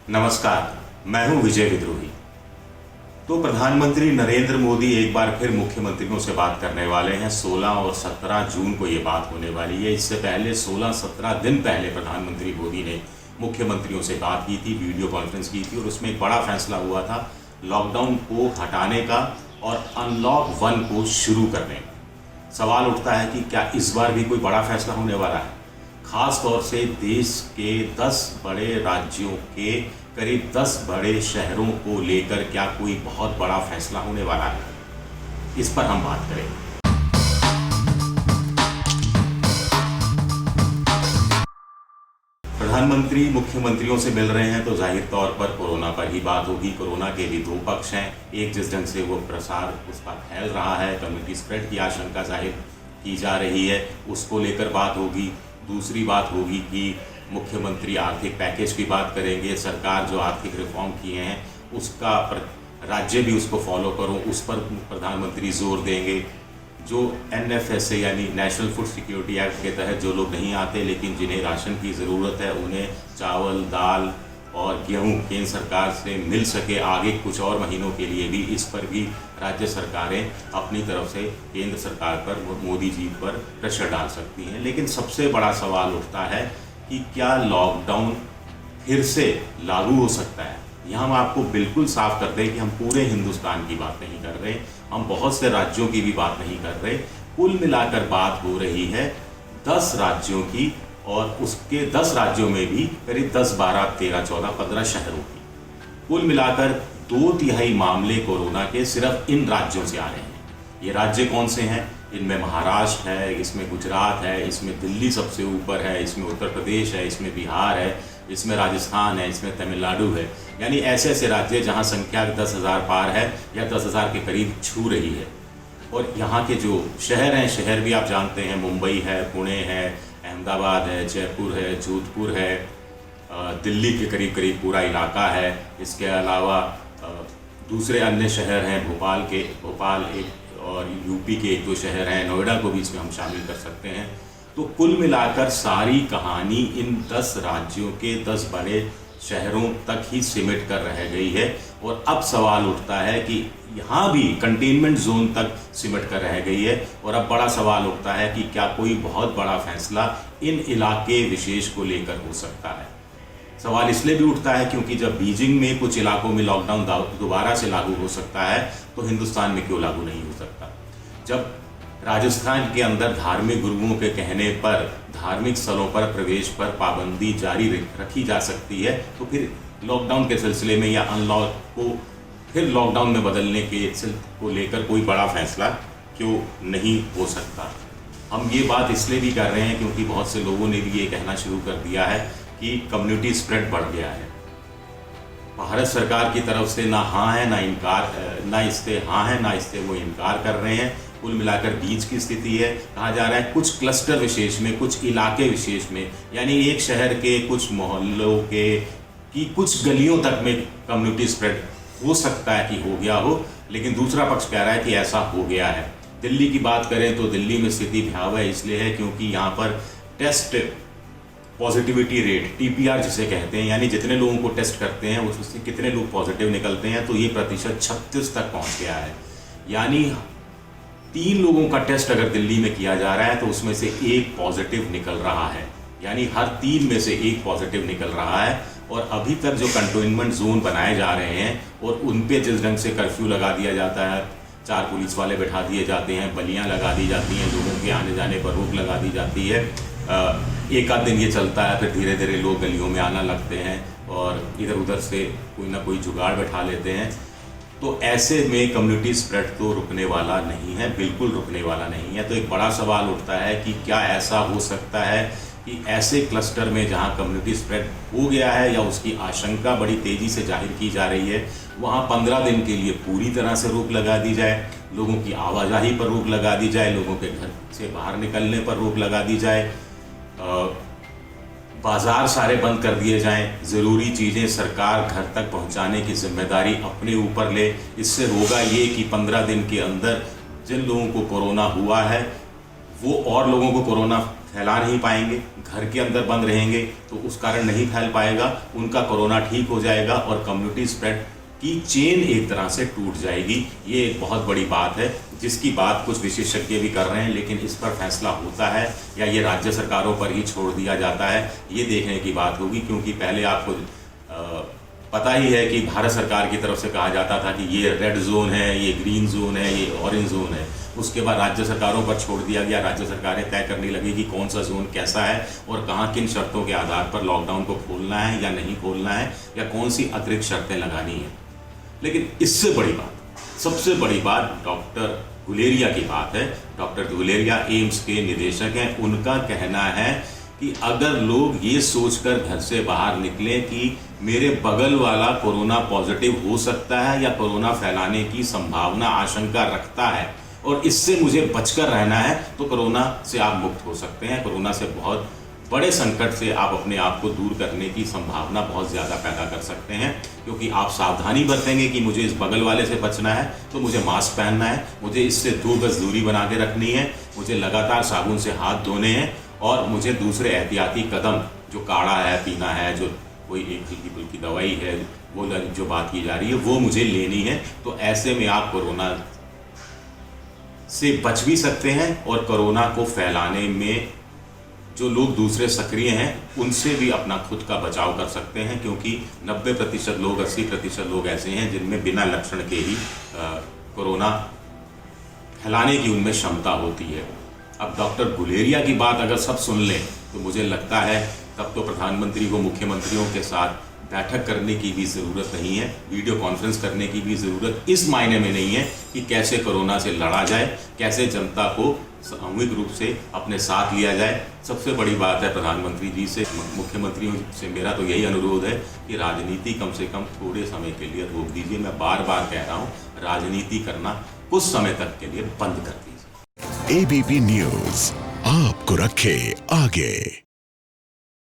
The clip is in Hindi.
नमस्कार, मैं हूं विजय विद्रोही। तो प्रधानमंत्री नरेंद्र मोदी एक बार फिर मुख्यमंत्रियों से बात करने वाले हैं। 16 और 17 जून को ये बात होने वाली है। इससे पहले 16-17 दिन पहले प्रधानमंत्री मोदी ने मुख्यमंत्रियों से बात की थी, वीडियो कॉन्फ्रेंस की थी और उसमें एक बड़ा फैसला हुआ था लॉकडाउन को हटाने का और अनलॉक 1 को शुरू करने का। सवाल उठता है कि क्या इस बार भी कोई बड़ा फैसला होने वाला है? खास तौर से देश के 10 बड़े राज्यों के करीब 10 बड़े शहरों को लेकर क्या कोई बहुत बड़ा फैसला होने वाला है? इस पर हम बात करेंगे। प्रधानमंत्री मुख्यमंत्रियों से मिल रहे हैं तो जाहिर तौर पर कोरोना पर ही बात होगी। कोरोना के भी दो पक्ष हैं। एक, जिस ढंग से वो प्रसार उसका फैल रहा है, कम्युनिटी स्प्रेड की आशंका जाहिर की जा रही है, उसको लेकर बात होगी। दूसरी बात होगी कि मुख्यमंत्री आर्थिक पैकेज की बात करेंगे। सरकार जो आर्थिक रिफॉर्म किए हैं उसका राज्य भी उसको फॉलो करो, उस पर प्रधानमंत्री जोर देंगे। जो NFSA यानी नेशनल फूड सिक्योरिटी एक्ट के तहत जो लोग नहीं आते लेकिन जिन्हें राशन की ज़रूरत है, उन्हें चावल, दाल और गेहूं केंद्र सरकार से मिल सके आगे कुछ और महीनों के लिए भी, इस पर भी राज्य सरकारें अपनी तरफ से केंद्र सरकार पर, मोदी जी पर प्रेशर डाल सकती हैं। लेकिन सबसे बड़ा सवाल उठता है कि क्या लॉकडाउन फिर से लागू हो सकता है? यहाँ हम आपको बिल्कुल साफ कर दें कि हम पूरे हिंदुस्तान की बात नहीं कर रहे, हम बहुत से राज्यों की भी बात नहीं कर रहे। कुल मिलाकर बात हो रही है 10 राज्यों की और उसके 10 राज्यों में भी करीब 10, 12, 13, 14, 15 शहरों की। कुल मिलाकर 2/3 मामले कोरोना के सिर्फ इन राज्यों से आ रहे हैं। ये राज्य कौन से हैं? इनमें महाराष्ट्र है, इसमें गुजरात है, इसमें दिल्ली सबसे ऊपर है, इसमें उत्तर प्रदेश है, इसमें बिहार है, इसमें राजस्थान है, इसमें तमिलनाडु है। यानी ऐसे ऐसे राज्य जहाँ संख्या 10,000 पार है या 10,000 के करीब छू रही है। और यहाँ के जो शहर हैं, शहर भी आप जानते हैं, मुंबई है, पुणे है, अहमदाबाद है, जयपुर है, जोधपुर है, दिल्ली के करीब करीब पूरा इलाका है। इसके अलावा दूसरे अन्य शहर हैं, भोपाल एक, और यूपी के 1-2 शहर हैं, नोएडा को भी इसमें हम शामिल कर सकते हैं। तो कुल मिलाकर सारी कहानी इन 10 राज्यों के 10 बड़े शहरों तक ही सिमट कर रह गई है। और अब सवाल उठता है कि यहाँ भी कंटेनमेंट जोन तक सिमट कर रह गई है। और अब बड़ा सवाल उठता है कि क्या कोई बहुत बड़ा फैसला इन इलाके विशेष को लेकर हो सकता है? सवाल इसलिए भी उठता है क्योंकि जब बीजिंग में कुछ इलाकों में लॉकडाउन दोबारा से लागू हो सकता है तो हिंदुस्तान में क्यों लागू नहीं हो सकता? जब राजस्थान के अंदर धार्मिक गुरुओं के कहने पर धार्मिक स्थलों पर प्रवेश पर पाबंदी जारी रखी जा सकती है, तो फिर लॉकडाउन के सिलसिले में या अनलॉक को फिर लॉकडाउन में बदलने के को लेकर कोई बड़ा फैसला क्यों नहीं हो सकता? हम ये बात इसलिए भी कर रहे हैं क्योंकि बहुत से लोगों ने भी ये कहना शुरू कर दिया है कि कम्युनिटी स्प्रेड बढ़ गया है। भारत सरकार की तरफ से ना हाँ है ना इनकार, ना इससे हाँ है ना इससे वो इनकार कर रहे हैं। कुल मिलाकर बीच की स्थिति है। कहा जा रहा है कुछ क्लस्टर विशेष में, कुछ इलाके विशेष में, यानी एक शहर के कुछ मोहल्लों के की कुछ गलियों तक में कम्युनिटी स्प्रेड हो सकता है कि हो गया हो, लेकिन दूसरा पक्ष कह रहा है कि ऐसा हो गया है। दिल्ली की बात करें तो दिल्ली में स्थिति भयावह इसलिए है क्योंकि यहाँ पर टेस्ट पॉजिटिविटी रेट, TPR जिसे कहते हैं, यानी जितने लोगों को टेस्ट करते हैं उसमें कितने लोग पॉजिटिव निकलते हैं, तो ये प्रतिशत 36 तक पहुँच गया है। यानी 3 लोगों का टेस्ट अगर दिल्ली में किया जा रहा है तो उसमें से 1 पॉजिटिव निकल रहा है, यानी हर 3 में से 1 पॉजिटिव निकल रहा है। और अभी तक जो कंटेनमेंट जोन बनाए जा रहे हैं और उन पे जिस ढंग से कर्फ्यू लगा दिया जाता है, 4 पुलिस वाले बैठा दिए जाते हैं, बलियां लगा दी जाती हैं, लोगों के आने जाने पर रोक लगा दी जाती है। एक आध दिन ये चलता है, फिर धीरे धीरे लोग गलियों में आना लगते हैं और इधर उधर से कोई ना कोई जुगाड़ बैठा लेते हैं। तो ऐसे में कम्युनिटी स्प्रेड तो रुकने वाला नहीं है, बिल्कुल रुकने वाला नहीं है। तो एक बड़ा सवाल उठता है कि क्या ऐसा हो सकता है कि ऐसे क्लस्टर में जहां कम्युनिटी स्प्रेड हो गया है या उसकी आशंका बड़ी तेज़ी से जाहिर की जा रही है, वहां 15 दिन के लिए पूरी तरह से रोक लगा दी जाए, लोगों की आवाजाही पर रोक लगा दी जाए, लोगों के घर से बाहर निकलने पर रोक लगा दी जाए, बाज़ार सारे बंद कर दिए जाएं, ज़रूरी चीज़ें सरकार घर तक पहुंचाने की जिम्मेदारी अपने ऊपर ले। इससे होगा ये कि 15 दिन के अंदर जिन लोगों को कोरोना हुआ है वो और लोगों को कोरोना फैला नहीं पाएंगे, घर के अंदर बंद रहेंगे तो उस कारण नहीं फैल पाएगा, उनका कोरोना ठीक हो जाएगा और कम्युनिटी स्प्रेड की चेन एक तरह से टूट जाएगी। ये एक बहुत बड़ी बात है जिसकी बात कुछ विशेषज्ञ भी कर रहे हैं, लेकिन इस पर फैसला होता है या ये राज्य सरकारों पर ही छोड़ दिया जाता है, ये देखने की बात होगी। क्योंकि पहले आपको पता ही है कि भारत सरकार की तरफ से कहा जाता था कि ये रेड जोन है, ये ग्रीन जोन है, ये ऑरेंज जोन है। उसके बाद राज्य सरकारों पर छोड़ दिया गया, राज्य सरकारें तय करने लगी कि कौन सा जोन कैसा है और कहाँ किन शर्तों के आधार पर लॉकडाउन को खोलना है या नहीं खोलना है या कौन सी अतिरिक्त शर्तें लगानी है। लेकिन इससे बड़ी बात, सबसे बड़ी बात डॉक्टर गुलेरिया की बात है। डॉक्टर गुलेरिया एम्स के निदेशक हैं। उनका कहना है कि अगर लोग ये सोचकर घर से बाहर निकलें कि मेरे बगल वाला कोरोना पॉजिटिव हो सकता है या कोरोना फैलाने की संभावना आशंका रखता है और इससे मुझे बचकर रहना है, तो कोरोना से आप मुक्त हो सकते हैं। कोरोना से बहुत बड़े संकट से आप अपने आप को दूर करने की संभावना बहुत ज़्यादा पैदा कर सकते हैं, क्योंकि आप सावधानी बरतेंगे कि मुझे इस बगल वाले से बचना है तो मुझे मास्क पहनना है, मुझे इससे 2 गज दूरी बना के रखनी है, मुझे लगातार साबुन से हाथ धोने हैं और मुझे दूसरे एहतियाती कदम, जो काढ़ा है पीना है, जो कोई एक हल्की फुल्की दवाई है, वो जो बात की जा रही है वो मुझे लेनी है। तो ऐसे में आप कोरोना से बच भी सकते हैं और कोरोना को फैलाने में जो लोग दूसरे सक्रिय हैं उनसे भी अपना खुद का बचाव कर सकते हैं, क्योंकि 90% लोग, 80% लोग ऐसे हैं जिनमें बिना लक्षण के ही कोरोना फैलाने की उनमें क्षमता होती है। अब डॉक्टर गुलेरिया की बात अगर सब सुन लें तो मुझे लगता है तब तो प्रधानमंत्री को मुख्यमंत्रियों के साथ बैठक करने की भी ज़रूरत नहीं है, वीडियो कॉन्फ्रेंस करने की भी ज़रूरत इस मायने में नहीं है कि कैसे कोरोना से लड़ा जाए, कैसे जनता को सामूहिक रूप से अपने साथ लिया जाए। सबसे बड़ी बात है प्रधानमंत्री जी से, मुख्यमंत्रियों से मेरा तो यही अनुरोध है कि राजनीति कम से कम थोड़े समय के लिए रोक दीजिए। मैं बार बार कह रहा हूँ, राजनीति करना कुछ समय तक के लिए बंद कर दीजिए। एबीपी न्यूज़ आपको रखे आगे।